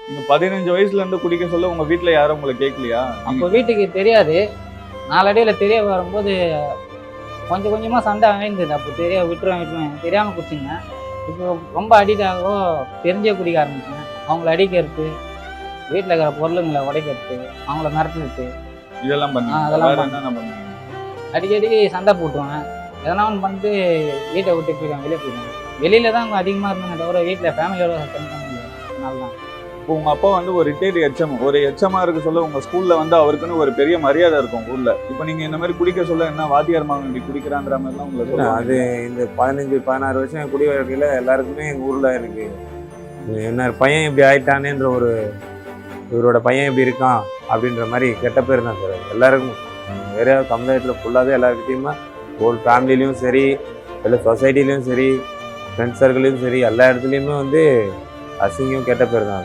நீங்க 15 வயசுல இருந்து குடிக்க சொல்ல உங்க வீட்ல யாரும் உங்களை கேட்கலையா? அப்போ வீட்டுக்கு தெரியாது. நாளடைவில் தெரிய வரும்போது கொஞ்சம் கொஞ்சமாக சண்டை ஆயிருந்தது. அப்போ விட்டுருவேன் தெரியாமல் குடிச்சிங்க. இப்போ ரொம்ப அடிக்ட் ஆகவோ தெரிஞ்சே குடிக்க ஆரம்பிச்சேன். அவங்கள அடிக்கிறது, வீட்டில் இருக்கிற பொருளுங்களை உடைக்கிறது, அவங்கள மிரட்டுறது, இதெல்லாம் பண்ணீங்க? அதெல்லாம் வேற என்னென்ன பண்ணீங்க? அடிக்கடி சண்டை போட்டுருவேன். எதனா ஒன்று பண்ணிட்டு வீட்டை விட்டு போயிடுவேன், வெளியே போயிடுவேன். வெளியில தான் அதிகமாக இருந்தேன் தவிர வீட்டில் ஃபேமிலியோட ஸ்பெண்ட் பண்ண முடியாது. அதனால தான். இப்போ உங்க அப்பா வந்து ஒரு ரிட்டையர்டு ஹெச்எம், ஒரு ஹெச்எம்மா இருக்க சொல்ல உங்க ஸ்கூல்ல வந்து அவருக்குன்னு ஒரு பெரிய மரியாதை இருக்கும் ஊர்ல. இப்போ நீங்க இந்த மாதிரி குடிக்க சொல்ல என்ன வாத்தியார் மகன் இப்படி குடிக்கிறாங்கிற மாதிரிலாம் உங்களை சொல்லுவாங்க? அது இந்த 15-16 வருஷம் குடி வாழ்க்கையில் எல்லாருக்குமே எங்கள் ஊரில் எனக்கு என்ன பையன் இப்படி ஆயிட்டானேன்ற ஒரு இவரோட பையன் இப்படி இருக்கான் அப்படின்ற மாதிரி கெட்ட பேர் தான் சார் எல்லாருக்கும். வேற சமுதாயத்தில் ஃபுல்லாகவே எல்லாருக்கிட்டையுமே ஹோல் ஃபேமிலிலையும் சரி, இல்லை சொசைட்டிலையும் சரி, ஃப்ரெண்ட்ஸ் சர்க்கிளையும் சரி, எல்லா இடத்துலையுமே வந்து அசிங்கம் கெட்ட பேர் தான்.